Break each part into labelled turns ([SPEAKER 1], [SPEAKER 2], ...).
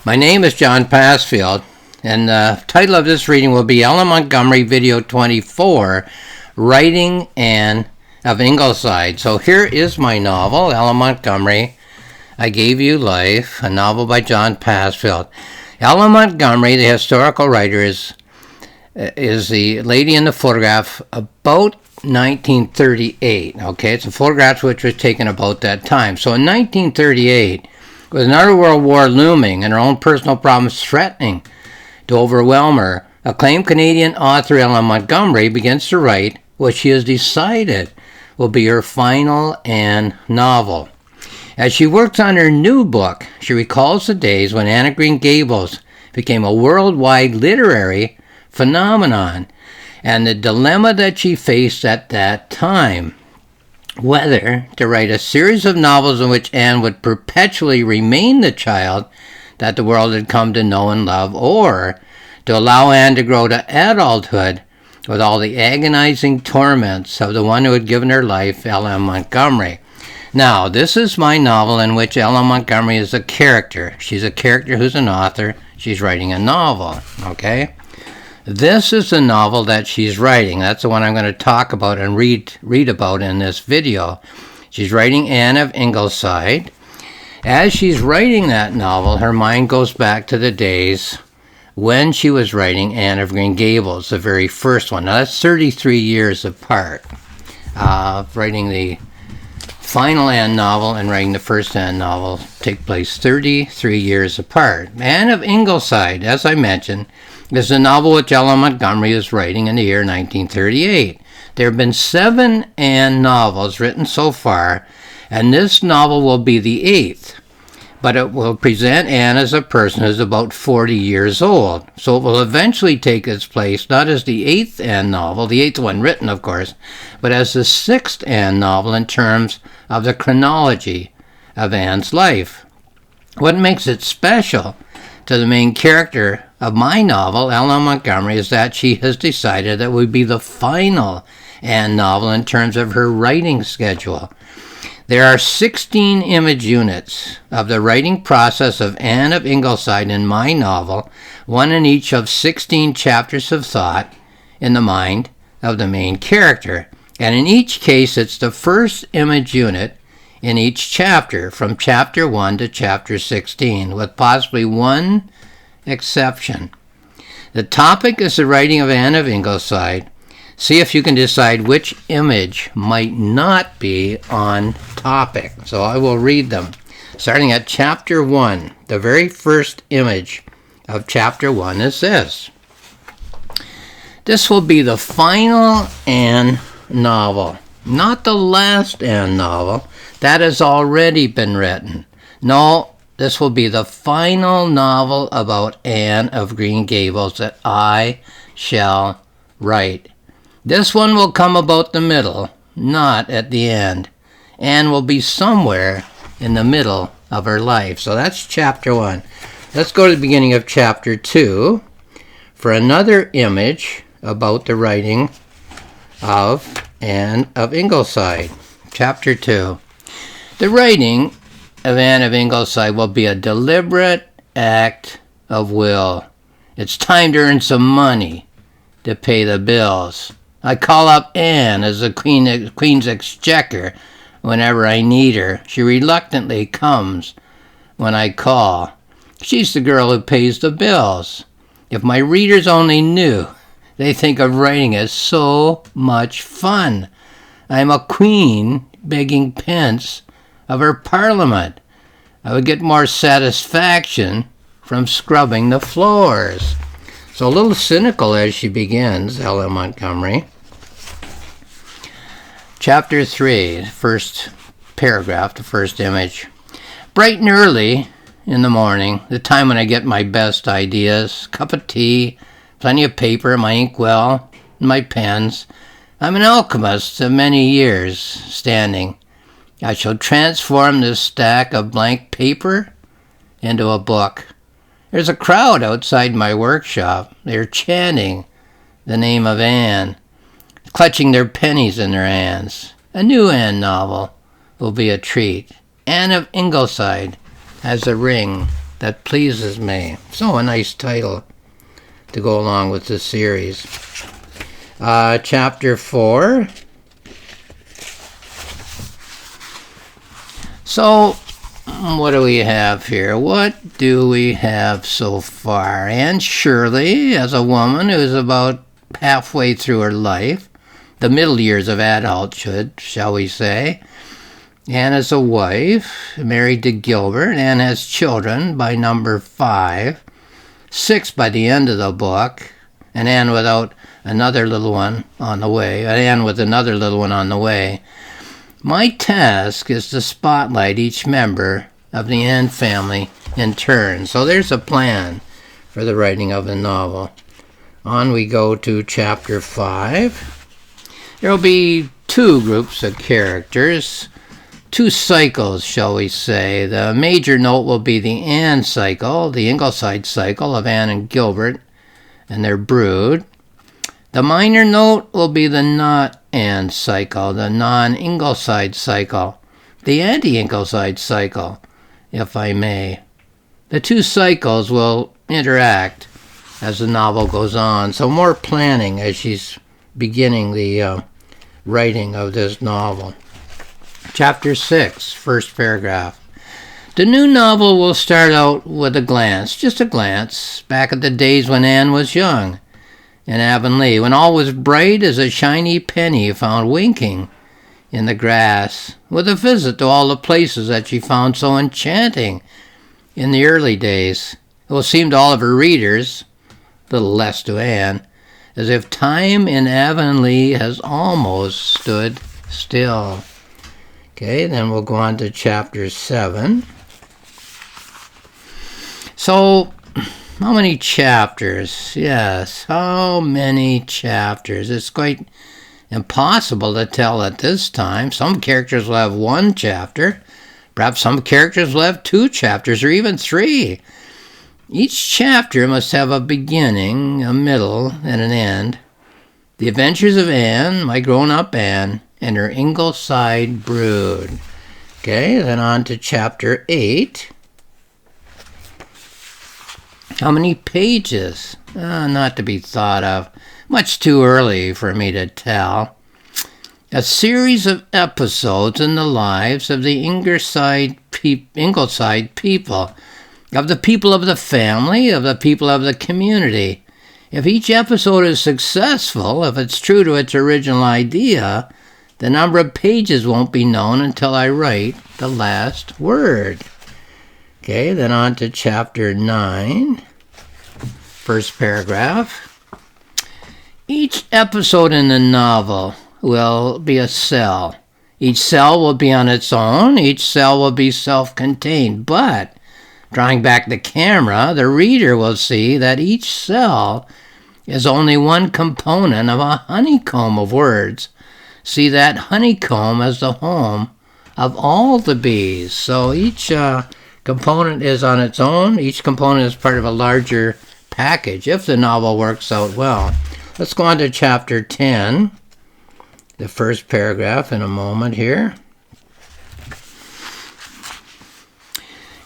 [SPEAKER 1] My name is John Passfield, and the title of this reading will be Ellen Montgomery Video 24, Writing Anne of Ingleside. So here is my novel, Ellen Montgomery, I Gave You Life, a novel by John Passfield. Ellen Montgomery, the historical writer, is the lady in the photograph about 1938. Okay, it's a photograph which was taken about that time. So in 1938, with another world war looming and her own personal problems threatening to overwhelm her, acclaimed Canadian author Ellen Montgomery begins to write what she has decided will be her final Anne novel. As she works on her new book, she recalls the days when Anne of Green Gables became a worldwide literary phenomenon and the dilemma that she faced at that time. Whether to write a series of novels in which Anne would perpetually remain the child that the world had come to know and love, or to allow Anne to grow to adulthood with all the agonizing torments of the one who had given her life, Ellen Montgomery. Now, this is my novel in which Ellen Montgomery is a character. She's a character who's an author. She's writing a novel, okay? This is the novel that she's writing. That's the one I'm going to talk about and read about in this video. She's writing Anne of Ingleside. As she's writing that novel, her mind goes back to the days when she was writing Anne of Green Gables, the very first one. Now, that's 33 years apart. Writing the final Anne novel and writing the first Anne novel take place 33 years apart. Anne of Ingleside, as I mentioned, is a novel which Ellen Montgomery is writing in the year 1938. There have been 7 Anne novels written so far, and this novel will be the 8th. But it will present Anne as a person who's about 40 years old. So it will eventually take its place not as the 8th Anne novel, the 8th one written, of course, but as the 6th Anne novel in terms of the chronology of Anne's life. What makes it special to the main character of my novel, Ellen Montgomery, is that she has decided that would be the final Anne novel in terms of her writing schedule. There are 16 image units of the writing process of Anne of Ingleside in my novel, one in each of 16 chapters of thought in the mind of the main character. And in each case, it's the first image unit in each chapter, from chapter 1 to chapter 16, with possibly one exception. The topic is the writing of Anne of Ingleside. See if you can decide which image might not be on topic. So I will read them. Starting at chapter 1, the very first image of chapter 1 is this. This will be the final Anne novel, not the last Anne novel. That has already been written. No, this will be the final novel about Anne of Green Gables that I shall write. This one will come about the middle, not at the end. Anne will be somewhere in the middle of her life. So that's chapter 1. Let's go to the beginning of chapter 2 for another image about the writing of Anne of Ingleside. Chapter 2. The writing of Anne of Ingleside will be a deliberate act of will. It's time to earn some money to pay the bills. I call up Anne as the Queen's exchequer whenever I need her. She reluctantly comes when I call. She's the girl who pays the bills. If my readers only knew, they think of writing as so much fun. I'm a queen begging pence of her parliament. I would get more satisfaction from scrubbing the floors. So a little cynical as she begins, Ellen Montgomery. Chapter 3, first paragraph, the first image. Bright and early in the morning, the time when I get my best ideas, cup of tea, plenty of paper, my inkwell, and my pens. I'm an alchemist of many years standing. I shall transform this stack of blank paper into a book. There's a crowd outside my workshop. They're chanting the name of Anne, clutching their pennies in their hands. A new Anne novel will be a treat. Anne of Ingleside has a ring that pleases me. So a nice title to go along with the series. Chapter 4. So, what do we have here? What do we have so far? Anne Shirley, as a woman who's about halfway through her life, the middle years of adulthood, shall we say. Anne is a wife, married to Gilbert. Anne has children by number 5, 6 by the end of the book, and Anne without another little one on the way. Anne with another little one on the way. My task is to spotlight each member of the Anne family in turn. So there's a plan for the writing of the novel. On we go to chapter 5. There will be 2 groups of characters, 2 cycles, shall we say. The major note will be the Anne cycle, the Ingleside cycle of Anne and Gilbert and their brood. The minor note will be the not Anne cycle, the non-Ingleside cycle, the anti-Ingleside cycle, if I may. The 2 cycles will interact as the novel goes on, so more planning as she's beginning the writing of this novel. Chapter 6, first paragraph. The new novel will start out with a glance, just a glance, back at the days when Anne was young in Avonlea, when all was bright as a shiny penny found winking in the grass, with a visit to all the places that she found so enchanting in the early days. It will seem to all of her readers, a little less to Anne, as if time in Avonlea has almost stood still. Okay, then we'll go on to chapter 7. So, how many chapters? Yes, how many chapters? It's quite impossible to tell at this time. Some characters will have 1 chapter. Perhaps some characters will have 2 chapters or even 3. Each chapter must have a beginning, a middle, and an end. The adventures of Anne, my grown-up Anne, and her Ingleside brood. Okay, then on to chapter 8. How many pages? Not to be thought of. Much too early for me to tell. A series of episodes in the lives of the Ingleside people, of the people of the family, of the people of the community. If each episode is successful, if it's true to its original idea, the number of pages won't be known until I write the last word. Okay, then on to chapter 9, first paragraph. Each episode in the novel will be a cell. Each cell will be on its own. Each cell will be self-contained. But, drawing back the camera, the reader will see that each cell is only one component of a honeycomb of words. See that honeycomb as the home of all the bees. So each component is on its own. Each component is part of a larger package, if the novel works out well. Let's go on to chapter 10, the first paragraph in a moment here.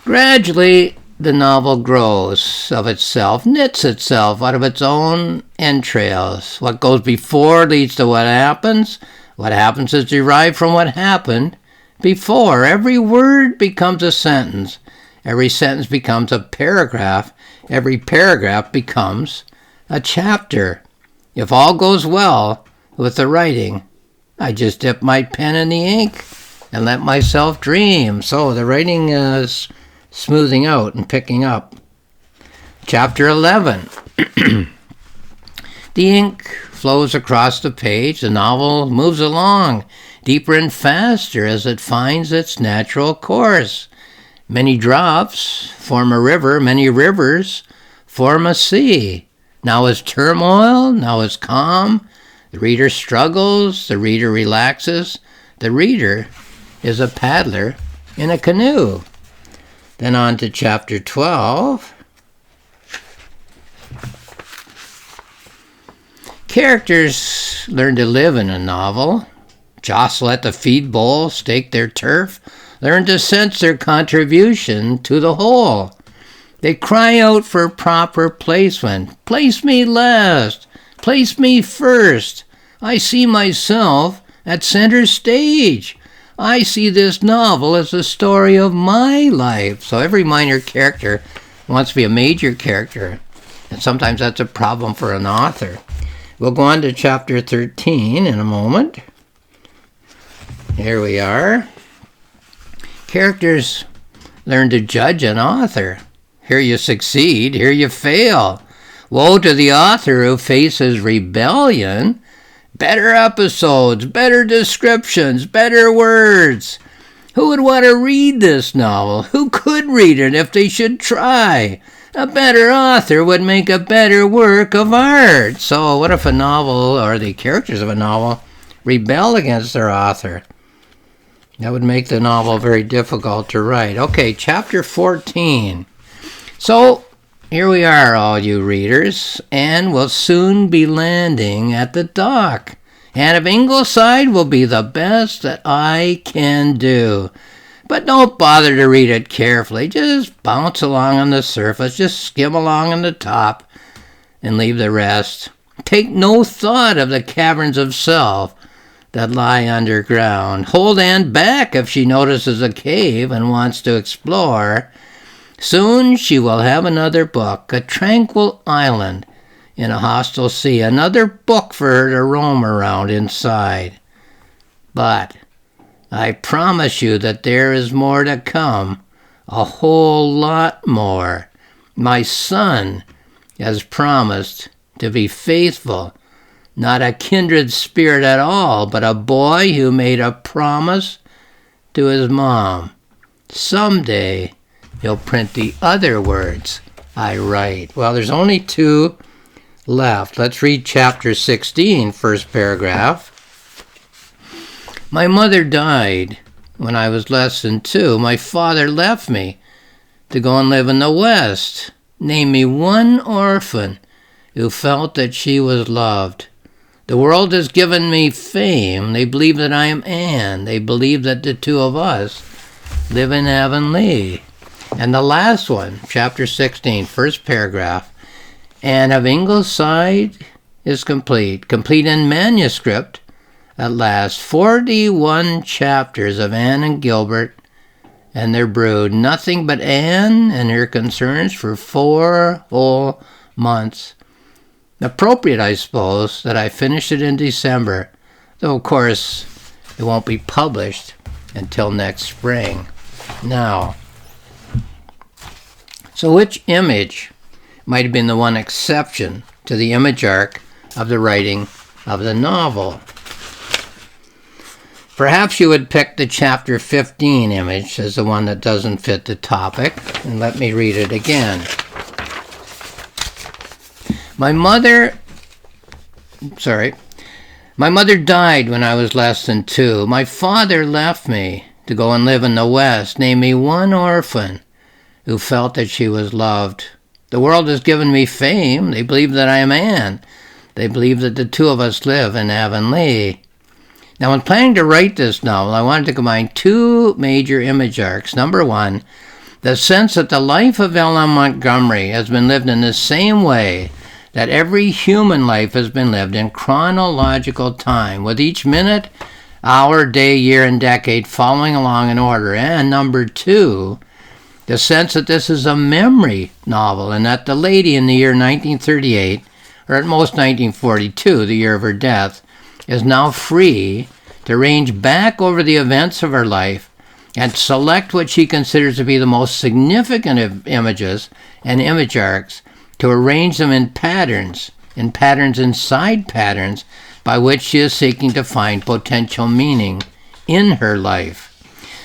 [SPEAKER 1] Gradually, the novel grows of itself, knits itself out of its own entrails. What goes before leads to what happens. What happens is derived from what happened before. Every word becomes a sentence. Every sentence becomes a paragraph. Every paragraph becomes a chapter. If all goes well with the writing, I just dip my pen in the ink and let myself dream. So the writing is smoothing out and picking up. Chapter 11. The ink flows across the page. The novel moves along, deeper and faster as it finds its natural course. Many drops form a river, many rivers form a sea. Now is turmoil, now is calm. The reader struggles, the reader relaxes. The reader is a paddler in a canoe. Then on to chapter 12. Characters learn to live in a novel, jostle at the feed bowl, stake their turf, learn to sense their contribution to the whole. They cry out for proper placement. Place me last. Place me first. I see myself at center stage. I see this novel as the story of my life. So every minor character wants to be a major character. And sometimes that's a problem for an author. We'll go on to chapter 13 in a moment. Here we are. Characters learn to judge an author. Here you succeed, here you fail. Woe to the author who faces rebellion. Better episodes, better descriptions, better words. Who would want to read this novel? Who could read it if they should try? A better author would make a better work of art. So what if a novel, or the characters of a novel, rebel against their author? That would make the novel very difficult to write. Okay, chapter 14. So here we are, all you readers, and we'll soon be landing at the dock. Anne of Ingleside will be the best that I can do. But don't bother to read it carefully. Just bounce along on the surface. Just skim along on the top and leave the rest. Take no thought of the caverns of self that lie underground. Hold Anne back if she notices a cave and wants to explore. Soon she will have another book, a tranquil island in a hostile sea, another book for her to roam around inside. But I promise you that there is more to come, a whole lot more. My son has promised to be faithful, not a kindred spirit at all, but a boy who made a promise to his mom. Someday he'll print the other words I write. Well, there's only 2 left. Let's read chapter 16, first paragraph. My mother died when I was less than 2. My father left me to go and live in the West. Name me one orphan who felt that she was loved. The world has given me fame. They believe that I am Anne. They believe that the 2 of us live in Avonlea. And the last one, chapter 16, first paragraph. Anne of Ingleside is complete in manuscript. At last, 41 chapters of Anne and Gilbert and their brood. Nothing but Anne and her concerns for 4 whole months. Appropriate, I suppose, that I finished it in December, though, of course, it won't be published until next spring. Now, so which image might have been the one exception to the image arc of the writing of the novel? Perhaps you would pick the chapter 15 image as the one that doesn't fit the topic. And let me read it again. My mother died when I was less than 2. My father left me to go and live in the West. Name me one orphan who felt that she was loved. The world has given me fame. They believe that I am Anne. They believe that the 2 of us live in Avonlea. Now, when planning to write this novel, I wanted to combine 2 major image arcs. Number 1, the sense that the life of L.M. Montgomery has been lived in the same way that every human life has been lived in chronological time, with each minute, hour, day, year, and decade following along in order. And number 2, the sense that this is a memory novel and that the lady in the year 1938, or at most 1942, the year of her death, is now free to range back over the events of her life and select what she considers to be the most significant of images and image arcs, to arrange them in patterns inside patterns, by which she is seeking to find potential meaning in her life.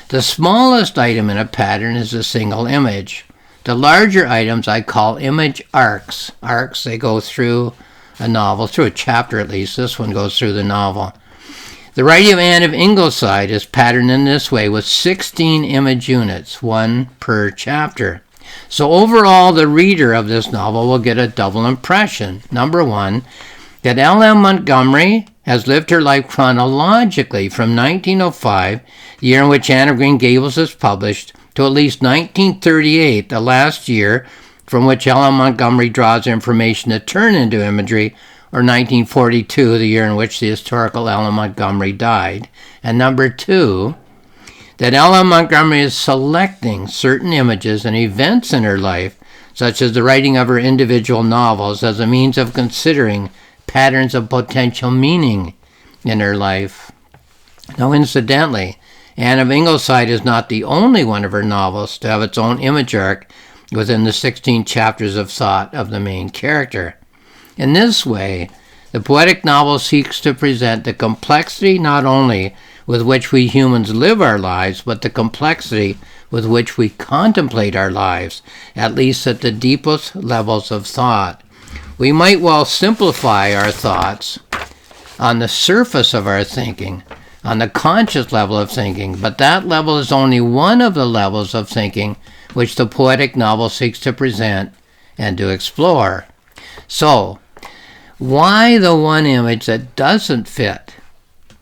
[SPEAKER 1] The smallest item in a pattern is a single image. The larger items I call image arcs. Arcs, they go through a novel, through a chapter at least. This one goes through the novel. The writing of Anne of Ingleside is patterned in this way, with 16 image units, 1 per chapter. So overall, the reader of this novel will get a double impression. Number 1, that L.M. Montgomery has lived her life chronologically from 1905, the year in which Anne of Green Gables is published, to at least 1938, the last year from which Ellen Montgomery draws information to turn into imagery, or 1942, the year in which the historical Ellen Montgomery died. And number 2, that Ellen Montgomery is selecting certain images and events in her life, such as the writing of her individual novels, as a means of considering patterns of potential meaning in her life. Now, incidentally, Anne of Ingleside is not the only one of her novels to have its own image arc within the 16 chapters of thought of the main character. In this way, the poetic novel seeks to present the complexity not only with which we humans live our lives, but the complexity with which we contemplate our lives, at least at the deepest levels of thought. We might well simplify our thoughts on the surface of our thinking, on the conscious level of thinking, but that level is only one of the levels of thinking which the poetic novel seeks to present and to explore. So, why the one image that doesn't fit,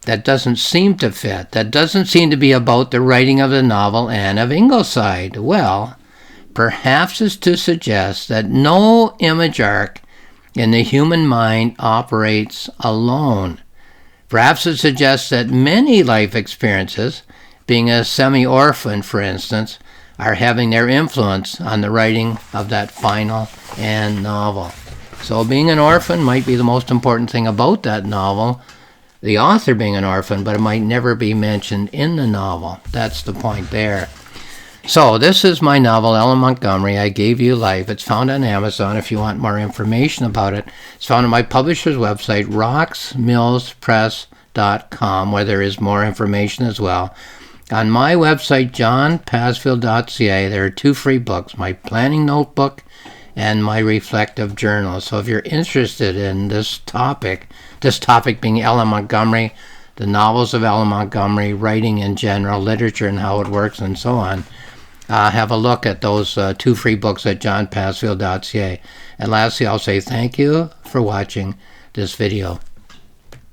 [SPEAKER 1] that doesn't seem to fit, that doesn't seem to be about the writing of the novel Anne of Ingleside? Well, perhaps it's to suggest that no image arc in the human mind operates alone. Perhaps it suggests that many life experiences, being a semi-orphan, for instance, are having their influence on the writing of that final Anne novel. So being an orphan might be the most important thing about that novel, the author being an orphan, but it might never be mentioned in the novel. That's the point there. So this is my novel, Ellen Montgomery, I Gave You Life. It's found on Amazon if you want more information about it. It's found on my publisher's website, roxmillspress.com, where there is more information as well. On my website, johnpasfield.ca, there are 2 free books, my planning notebook and my reflective journal. So if you're interested in this topic being Ellen Montgomery, the novels of Ellen Montgomery, writing in general, literature and how it works, and so on, have a look at those 2 free books at johnpasfield.ca. And lastly, I'll say thank you for watching this video.